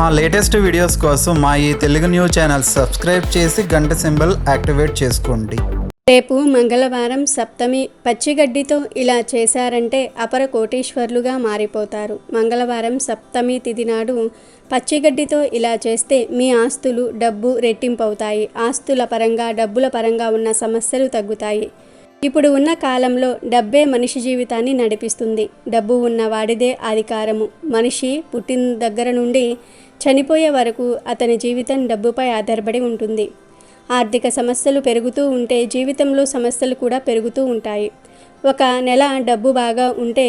మా latest videos కోసం మా ఈ తెలుగు న్యూస్ ఛానల్ సబ్స్క్రైబ్ చేసి గంట సింబల్ యాక్టివేట్ చేసుకోండి. రేపు మంగళవారం సప్తమి. పచ్చిగడ్డితో ఇలా చేశారంటే అపర కోటీశ్వర్లుగా మారిపోతారు. మంగళవారం సప్తమి తిథి నాడు పచ్చిగడ్డితో ఇలా చేస్తే మీ ఆస్తులు, డబ్బు రెట్టింపవుతాయి. ఆస్తుల పరంగా, డబ్బుల పరంగా ఉన్న సమస్యలు తగ్గుతాయి. ఇప్పుడు ఉన్న కాలంలో డబ్బే మనిషి జీవితాన్ని నడిపిస్తుంది. డబ్బు ఉన్న వాడిదే అధికారము. మనిషి పుట్టిన దగ్గర నుండి చనిపోయే వరకు అతని జీవితం డబ్బుపై ఆధారపడి ఉంటుంది. ఆర్థిక సమస్యలు పెరుగుతూ ఉంటే జీవితంలో సమస్యలు కూడా పెరుగుతూ ఉంటాయి. ఒక నెల డబ్బు బాగా ఉంటే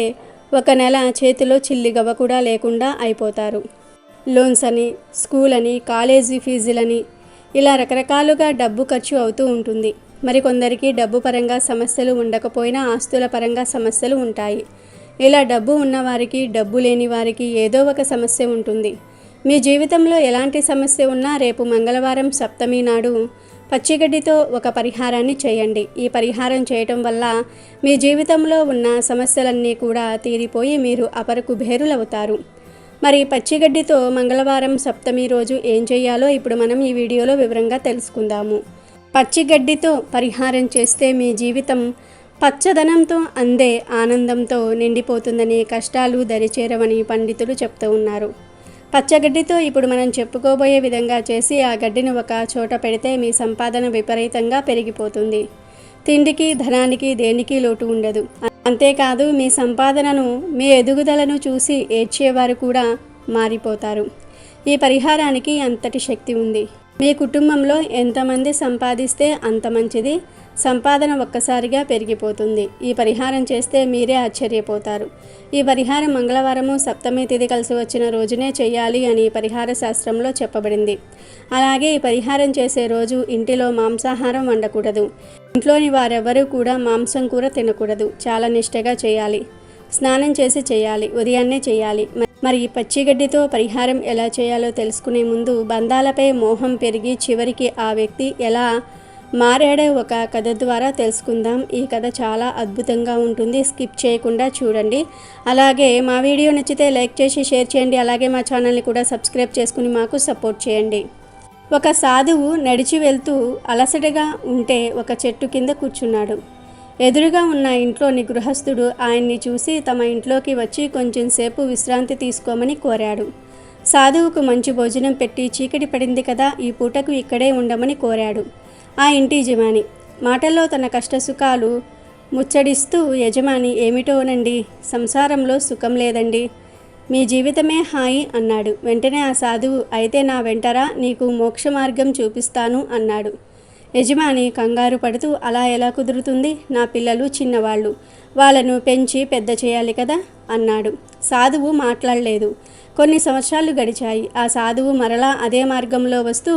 ఒక నెల చేతిలో చిల్లిగవ్వ కూడా లేకుండా అయిపోతారు. లోన్స్ అని, స్కూల్ అని, కాలేజీ ఫీజులని ఇలా రకరకాలుగా డబ్బు ఖర్చు అవుతూ ఉంటుంది. మరికొందరికి డబ్బు పరంగా సమస్యలు ఉండకపోయినా ఆస్తుల పరంగా సమస్యలు ఉంటాయి. ఇలా డబ్బు ఉన్నవారికి, డబ్బు లేని వారికి ఏదో ఒక సమస్య ఉంటుంది. మీ జీవితంలో ఎలాంటి సమస్య ఉన్నా రేపు మంగళవారం సప్తమి నాడు పచ్చిగడ్డితో ఒక పరిహారాన్ని చేయండి. ఈ పరిహారం చేయటం వల్ల మీ జీవితంలో ఉన్న సమస్యలన్నీ కూడా తీరిపోయి మీరు అపర కుబేరులవుతారు. మరి పచ్చిగడ్డితో మంగళవారం సప్తమి రోజు ఏం చేయాలో ఇప్పుడు మనం ఈ వీడియోలో వివరంగా తెలుసుకుందాము. పచ్చిగడ్డితో పరిహారం చేస్తే మీ జీవితం పచ్చదనంతో అందే ఆనందంతో నిండిపోతుందని, కష్టాలు దరిచేరవని పండితులు చెప్తూ ఉన్నారు. పచ్చగడ్డితో ఇప్పుడు మనం చెప్పుకోబోయే విధంగా చేసి ఆ గడ్డిని ఒక చోట పెడితే మీ సంపాదన విపరీతంగా పెరిగిపోతుంది. తిండికి, ధనానికి దేనికి లోటు ఉండదు. అంతేకాదు మీ సంపాదనను, మీ ఎదుగుదలను చూసి ఏడ్చేవారు కూడా మారిపోతారు. ఈ పరిహారానికి అంతటి శక్తి ఉంది. మీ కుటుంబంలో ఎంతమంది సంపాదిస్తే అంత మంచిది. సంపాదన ఒక్కసారిగా పెరిగిపోతుంది. ఈ పరిహారం చేస్తే మీరే ఆశ్చర్యపోతారు. ఈ పరిహారం మంగళవారము సప్తమి తిథి కలిసి వచ్చిన రోజునే చేయాలి అని పరిహార శాస్త్రంలో చెప్పబడింది. అలాగే ఈ పరిహారం చేసే రోజు ఇంటిలో మాంసాహారం వండకూడదు. ఇంట్లోని వారెవరూ కూడా మాంసం కూర తినకూడదు. చాలా నిష్టగా చేయాలి. స్నానం చేసి చేయాలి. ఉదయాన్నే చేయాలి. మరి ఈ పచ్చిగడ్డితో పరిహారం ఎలా చేయాలో తెలుసుకునే ముందు బంధాలపై మోహం పెరిగి చివరికి ఆ వ్యక్తి ఎలా మారాడో ఒక కథ ద్వారా తెలుసుకుందాం. ఈ కథ చాలా అద్భుతంగా ఉంటుంది. స్కిప్ చేయకుండా చూడండి. అలాగే మా వీడియో నచ్చితే లైక్ చేసి షేర్ చేయండి. అలాగే మా ఛానల్ని కూడా సబ్స్క్రైబ్ చేసుకుని మాకు సపోర్ట్ చేయండి. ఒక సాధువు నడిచి వెళ్తూ అలసటగా ఉంటే ఒక చెట్టు కింద కూర్చున్నాడు. ఎదురుగా ఉన్న ఇంట్లోని గృహస్థుడు ఆయన్ని చూసి తమ ఇంట్లోకి వచ్చి కొంచెం సేపు విశ్రాంతి తీసుకోమని కోరాడు. సాధువుకు మంచి భోజనం పెట్టి చీకటి పడింది కదా, ఈ పూటకు ఇక్కడే ఉండమని కోరాడు ఆ ఇంటి యజమాని. మాటల్లో తన కష్టసుఖాలు ముచ్చడిస్తూ, యజమాని ఏమిటోనండి, సంసారంలో సుఖం లేదండి, మీ జీవితమే హాయి అన్నాడు. వెంటనే ఆ సాధువు, అయితే నా వెంటరా, నీకు మోక్ష మార్గం చూపిస్తాను అన్నాడు. యజమాని కంగారు పడుతూ, అలా ఎలా కుదురుతుంది, నా పిల్లలు చిన్నవాళ్ళు, వాళ్ళను పెంచి పెద్ద చేయాలి కదా అన్నాడు. సాధువు మాట్లాడలేదు. కొన్ని సంవత్సరాలు గడిచాయి. ఆ సాధువు మరలా అదే మార్గంలో వస్తూ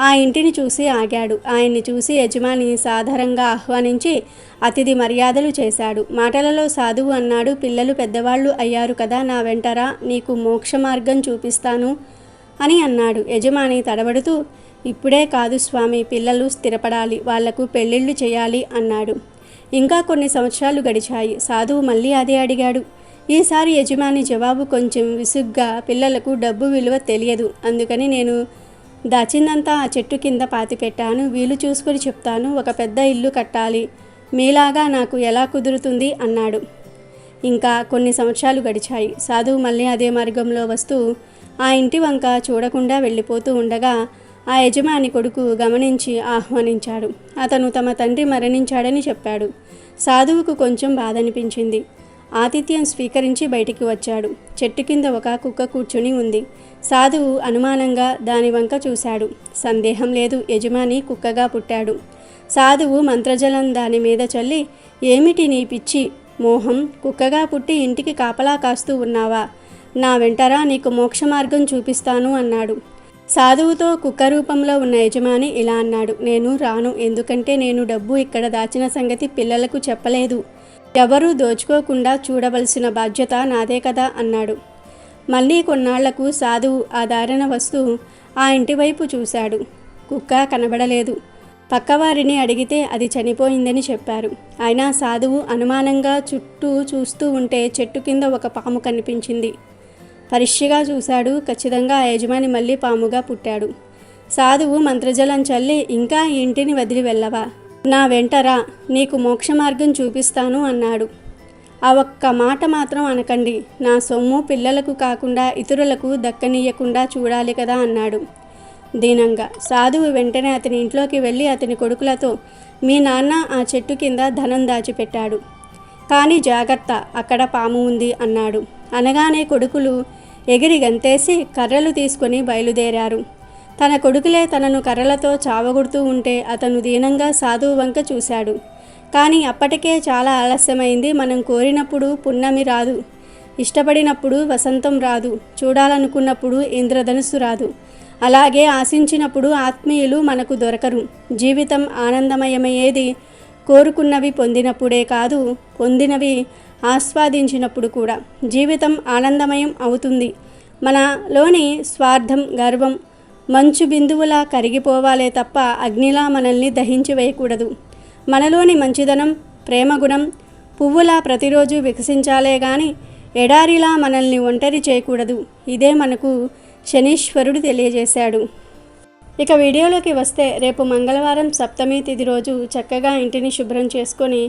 ఆ ఇంటిని చూసి ఆగాడు. ఆయన్ని చూసి యజమాని సాదరంగా ఆహ్వానించి అతిథి మర్యాదలు చేశాడు. మాటలలో సాధువు అన్నాడు, పిల్లలు పెద్దవాళ్ళు అయ్యారు కదా, నా వెంటరా, నీకు మోక్ష మార్గం చూపిస్తాను అని అన్నాడు. యజమాని తడబడుతూ, ఇప్పుడే కాదు స్వామి, పిల్లలు స్థిరపడాలి, వాళ్లకు పెళ్ళిళ్ళు చేయాలి అన్నాడు. ఇంకా కొన్ని సంవత్సరాలు గడిచాయి. సాధువు మళ్ళీ అదే అడిగాడు. ఈసారి యజమాని జవాబు కొంచెం విసుగ్గా, పిల్లలకు డబ్బు విలువ తెలియదు, అందుకని నేను దాచిందంతా ఆ చెట్టు కింద పాతిపెట్టాను, వీలు చూసుకొని చెప్తాను, ఒక పెద్ద ఇల్లు కట్టాలి, మీలాగా నాకు ఎలా కుదురుతుంది అన్నాడు. ఇంకా కొన్ని సంవత్సరాలు గడిచాయి. సాధువు మళ్ళీ అదే మార్గంలో వస్తూ ఆ ఇంటి వంక చూడకుండా వెళ్ళిపోతూ ఉండగా ఆ యజమాని కొడుకు గమనించి ఆహ్వానించాడు. అతను తమ తండ్రి మరణించాడని చెప్పాడు. సాధువుకు కొంచెం బాధ అనిపించింది. ఆతిథ్యం స్వీకరించి బయటికి వచ్చాడు. చెట్టు కింద ఒక కుక్క కూర్చుని ఉంది. సాధువు అనుమానంగా దాని వంక చూశాడు. సందేహం లేదు, యజమాని కుక్కగా పుట్టాడు. సాధువు మంత్రజలం దాని మీద చల్లి, ఏమిటి నీ పిచ్చి మోహం, కుక్కగా పుట్టి ఇంటికి కాపలా కాస్తూ ఉన్నావా, నా వెంటరా, నీకు మోక్ష మార్గం చూపిస్తాను అన్నాడు. సాధువుతో కుక్క రూపంలో ఉన్న యజమాని ఇలా అన్నాడు, నేను రాను, ఎందుకంటే నేను డబ్బు ఇక్కడ దాచిన సంగతి పిల్లలకు చెప్పలేదు, ఎవరూ దోచుకోకుండా చూడవలసిన బాధ్యత నాదే కదా అన్నాడు. మళ్ళీ కొన్నాళ్లకు సాధువు ఆ దారిన వస్తూ ఆ ఇంటి వైపు చూశాడు. కుక్క కనబడలేదు. పక్కవారిని అడిగితే అది చనిపోయిందని చెప్పారు. అయినా సాధువు అనుమానంగా చుట్టూ చూస్తూ ఉంటే చెట్టు కింద ఒక పాము కనిపించింది. పరీక్షగా చూశాడు. ఖచ్చితంగా ఆ యజమాని మళ్ళీ పాముగా పుట్టాడు. సాధువు మంత్రజలం చల్లి, ఇంకా ఈ ఇంటిని వదిలి వెళ్ళవా, నా వెంటరా, నీకు మోక్ష మార్గం చూపిస్తాను అన్నాడు. ఆ ఒక్క మాట మాత్రం అనకండి, నా సొమ్ము పిల్లలకు కాకుండా ఇతరులకు దక్కనీయకుండా చూడాలి కదా అన్నాడు దీనంగా. సాధువు వెంటనే అతని ఇంట్లోకి వెళ్ళి అతని కొడుకులతో, మీ నాన్న ఆ చెట్టు కింద ధనం దాచిపెట్టాడు, కానీ జాగ్రత్త, అక్కడ పాము ఉంది అన్నాడు. అనగానే కొడుకులు ఎగిరి గంతేసి కర్రలు తీసుకొని బయలుదేరారు. తన కొడుకులే తనను కర్రలతో చావగొడుతూ ఉంటే అతను దీనంగా సాధువు వంక చూశాడు. కానీ అప్పటికే చాలా ఆలస్యమైంది. మనం కోరినప్పుడు పున్నమి రాదు, ఇష్టపడినప్పుడు వసంతం రాదు, చూడాలనుకున్నప్పుడు ఇంద్రధనుస్సు రాదు, అలాగే ఆశించినప్పుడు ఆత్మీయులు మనకు దొరకరు. జీవితం ఆనందమయమయ్యేది కోరుకున్నవి పొందినప్పుడే కాదు, పొందినవి ఆస్వాదించినప్పుడు కూడా జీవితం ఆనందమయం అవుతుంది. మనలోని స్వార్థం, గర్వం మంచు బిందువులా కరిగిపోవాలే తప్ప అగ్నిలా మనల్ని దహించి వేయకూడదు. మనలోని మంచిదనం, ప్రేమగుణం పువ్వులా ప్రతిరోజు వికసించాలే గాని ఎడారిలా మనల్ని ఒంటరి చేయకూడదు. ఇదే మనకు శనీశ్వరుడు తెలియజేశాడు. ఇక వీడియోలోకి వస్తే, రేపు మంగళవారం సప్తమి తిథి రోజు చక్కగా ఇంటిని శుభ్రం చేసుకొని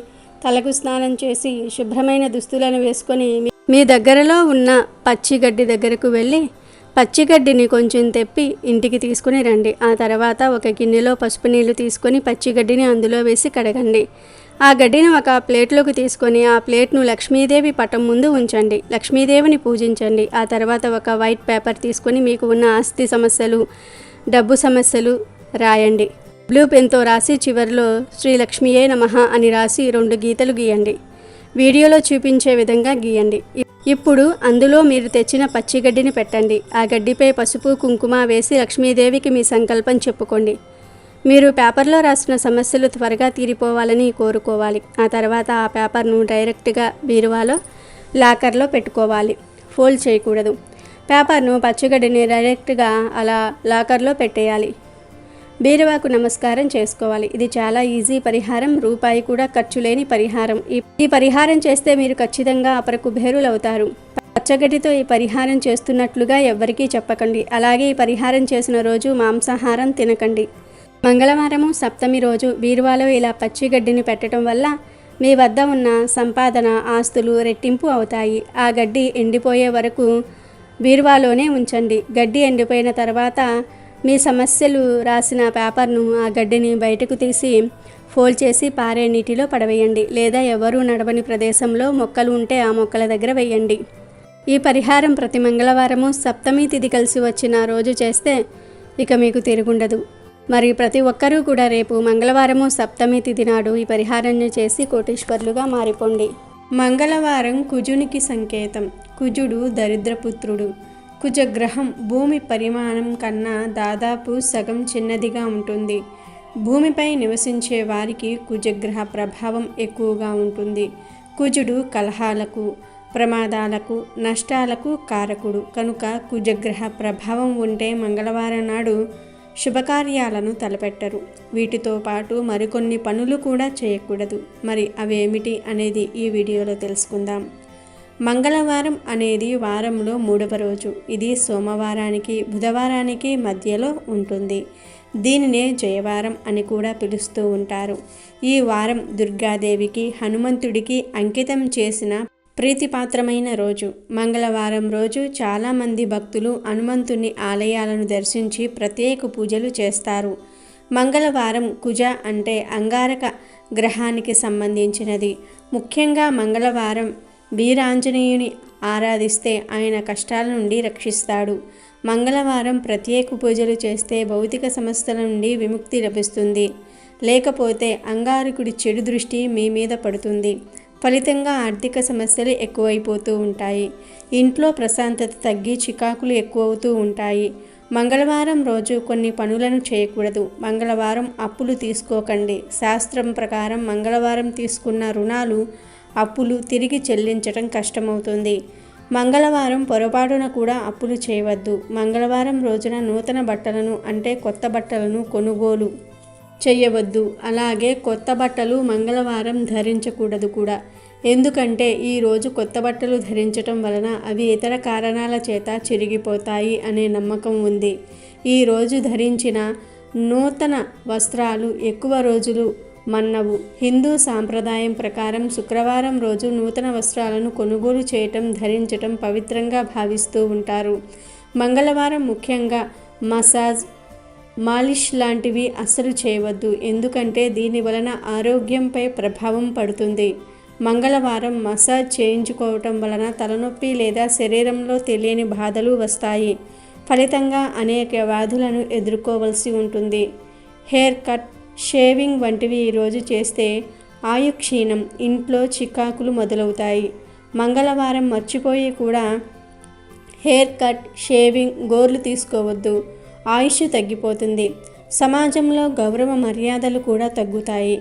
తలకు స్నానం చేసి శుభ్రమైన దుస్తులను వేసుకొని మీ దగ్గరలో ఉన్న పచ్చిగడ్డి దగ్గరకు వెళ్ళి పచ్చిగడ్డిని కొంచెం తెప్పి ఇంటికి తీసుకుని రండి. ఆ తర్వాత ఒక గిన్నెలో పసుపు నీళ్లు తీసుకొని పచ్చిగడ్డిని అందులో వేసి కడగండి. ఆ గడ్డిని ఒక ప్లేట్లోకి తీసుకొని ఆ ప్లేట్ను లక్ష్మీదేవి పటం ముందు ఉంచండి. లక్ష్మీదేవిని పూజించండి. ఆ తర్వాత ఒక వైట్ పేపర్ తీసుకొని మీకు ఉన్న ఆస్తి సమస్యలు, డబ్బు సమస్యలు రాయండి. బ్లూ పెన్తో రాసి చివరిలో శ్రీ లక్ష్మీయే నమః అని రాసి 2 గీతలు గీయండి. వీడియోలో చూపించే విధంగా గీయండి. ఇప్పుడు అందులో మీరు తెచ్చిన పచ్చిగడ్డిని పెట్టండి. ఆ గడ్డిపై పసుపు, కుంకుమ వేసి లక్ష్మీదేవికి మీ సంకల్పం చెప్పుకోండి. మీరు పేపర్లో రాసిన సమస్యలు త్వరగా తీరిపోవాలని కోరుకోవాలి. ఆ తర్వాత ఆ పేపర్ను డైరెక్ట్గా బీరువాలో లాకర్లో పెట్టుకోవాలి. ఫోల్డ్ చేయకూడదు. పేపర్ను, పచ్చిగడ్డిని డైరెక్ట్గా అలా లాకర్లో పెట్టేయాలి. బీరువాకు నమస్కారం చేసుకోవాలి. ఇది చాలా ఈజీ పరిహారం, రూపాయి కూడా ఖర్చు లేని పరిహారం. ఈ పరిహారం చేస్తే మీరు ఖచ్చితంగా అపర కుబేరులవుతారు. పచ్చగడ్డితో ఈ పరిహారం చేస్తున్నట్లుగా ఎవ్వరికీ చెప్పకండి. అలాగే ఈ పరిహారం చేసిన రోజు మాంసాహారం తినకండి. మంగళవారము సప్తమి రోజు బీరువాలో ఇలా పచ్చిగడ్డిని పెట్టడం వల్ల మీ వద్ద ఉన్న సంపాదన, ఆస్తులు రెట్టింపు అవుతాయి. ఆ గడ్డి ఎండిపోయే వరకు బీరువాలోనే ఉంచండి. గడ్డి ఎండిపోయిన తర్వాత మీ సమస్యలు రాసిన పేపర్ను, ఆ గడ్డిని బయటకు తీసి ఫోల్డ్ చేసి పారే నీటిలో పడవేయండి. లేదా ఎవరూ నడవని ప్రదేశంలో మొక్కలు ఉంటే ఆ మొక్కల దగ్గర వేయండి. ఈ పరిహారం ప్రతి మంగళవారము సప్తమి తిథి కలిసి వచ్చిన రోజు చేస్తే ఇక మీకు తిరుగుండదు. మరి ప్రతి ఒక్కరూ కూడా రేపు మంగళవారము సప్తమి తిథి నాడు ఈ పరిహారాన్ని చేసి కోటీశ్వర్లుగా మారిపోండి. మంగళవారం కుజునికి సంకేతం. కుజుడు దరిద్రపుత్రుడు. కుజగ్రహం భూమి పరిమాణం కన్నా దాదాపు సగం చిన్నదిగా ఉంటుంది. భూమిపై నివసించే వారికి కుజగ్రహ ప్రభావం ఎక్కువగా ఉంటుంది. కుజుడు కలహాలకు, ప్రమాదాలకు, నష్టాలకు కారకుడు కనుక కుజగ్రహ ప్రభావం ఉంటే మంగళవారం నాడు శుభకార్యాలను తలపెట్టరు. వీటితో పాటు మరికొన్ని పనులు కూడా చేయకూడదు. మరి అవేమిటి అనేది ఈ వీడియోలో తెలుసుకుందాం. మంగళవారం అనేది వారంలో 3వ రోజు. ఇది సోమవారానికి, బుధవారానికి మధ్యలో ఉంటుంది. దీనినే జయవారం అని కూడా పిలుస్తూ ఉంటారు. ఈ వారం దుర్గాదేవికి, హనుమంతుడికి అంకితం చేసిన ప్రీతిపాత్రమైన రోజు. మంగళవారం రోజు చాలామంది భక్తులు హనుమంతుని ఆలయాలను దర్శించి ప్రత్యేక పూజలు చేస్తారు. మంగళవారం కుజ అంటే అంగారక గ్రహానికి సంబంధించినది. ముఖ్యంగా మంగళవారం వీరాంజనేయుని ఆరాధిస్తే ఆయన కష్టాల నుండి రక్షిస్తాడు. మంగళవారం ప్రత్యేక పూజలు చేస్తే భౌతిక సమస్యల నుండి విముక్తి లభిస్తుంది. లేకపోతే అంగారకుడి చెడు దృష్టి మీ మీద పడుతుంది. ఫలితంగా ఆర్థిక సమస్యలు ఎక్కువైపోతూ ఉంటాయి. ఇంట్లో ప్రశాంతత తగ్గి చికాకులు ఎక్కువవుతూ ఉంటాయి. మంగళవారం రోజు కొన్ని పనులను చేయకూడదు. మంగళవారం అప్పులు తీసుకోకండి. శాస్త్రం ప్రకారం మంగళవారం తీసుకున్న రుణాలు, అప్పులు తిరిగి చెల్లించడం కష్టమవుతుంది. మంగళవారం పొరపాటున కూడా అప్పులు చేయవద్దు. మంగళవారం రోజున నూతన బట్టలను అంటే కొత్త బట్టలను కొనుగోలు చేయవద్దు. అలాగే కొత్త బట్టలు మంగళవారం ధరించకూడదు కూడా. ఎందుకంటే ఈరోజు కొత్త బట్టలు ధరించటం వలన అవి ఇతర కారణాల చేత చిరిగిపోతాయి అనే నమ్మకం ఉంది. ఈరోజు ధరించిన నూతన వస్త్రాలు ఎక్కువ రోజులు మన్నవు. హిందూ సాంప్రదాయం ప్రకారం శుక్రవారం రోజు నూతన వస్త్రాలను కొనుగోలు చేయటం, ధరించటం పవిత్రంగా భావిస్తూ ఉంటారు. మంగళవారం ముఖ్యంగా మసాజ్, మాలిష్ లాంటివి అస్సలు చేయవద్దు. ఎందుకంటే దీని వలన ఆరోగ్యంపై ప్రభావం పడుతుంది. మంగళవారం మసాజ్ చేయించుకోవటం వలన తలనొప్పి లేదా శరీరంలో తెలియని బాధలు వస్తాయి. ఫలితంగా అనేక వ్యాధులను ఎదుర్కోవలసి ఉంటుంది. హెయిర్ కట్, షేవింగ్ వంటివి ఈరోజు చేస్తే ఆయుక్షీణం, ఇంట్లో చికాకులు మొదలవుతాయి. మంగళవారం మర్చిపోయి కూడా హెయిర్ కట్, షేవింగ్, గోర్లు తీసుకోవద్దు. ఆయుష్ తగ్గిపోతుంది. సమాజంలో గౌరవ మర్యాదలు కూడా తగ్గుతాయి.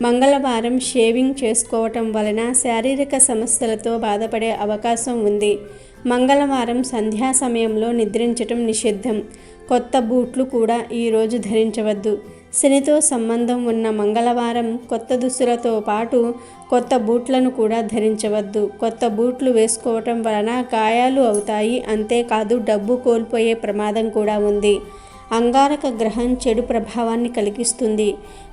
మంగళవారం షేవింగ్ చేసుకోవటం వలన శారీరక సమస్యలతో బాధపడే అవకాశం ఉంది. మంగళవారం సంధ్యా సమయంలో నిద్రించటం నిషిద్ధం. కొత్త బూట్లు కూడా ఈరోజు ధరించవద్దు. శనితో సంబంధం ఉన్న మంగళవారం కొత్త దుస్తులతో పాటు కొత్త బూట్లను కూడా ధరించవద్దు. కొత్త బూట్లు వేసుకోవటం వలన గాయాలు అవుతాయి. అంతేకాదు డబ్బు కోల్పోయే ప్రమాదం కూడా ఉంది. అంగారక గ్రహం చెడు ప్రభావాన్ని కలిగిస్తుంది.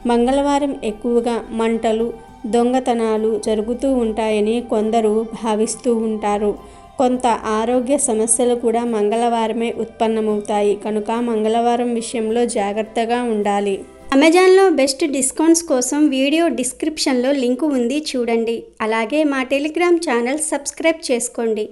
మంగళవారం ఎక్కువగా మంటలు, దొంగతనాలు జరుగుతూ ఉంటాయని కొందరు భావిస్తూ ఉంటారు. కొంత ఆరోగ్య సమస్యలు కూడా మంగళవారమే ఉత్పన్నమవుతాయి. కనుక మంగళవారం విషయంలో జాగ్రత్తగా ఉండాలి. అమెజాన్లో బెస్ట్ డిస్కౌంట్స్ కోసం వీడియో డిస్క్రిప్షన్లో లింకు ఉంది, చూడండి. అలాగే మా టెలిగ్రామ్ ఛానల్ సబ్స్క్రైబ్ చేసుకోండి.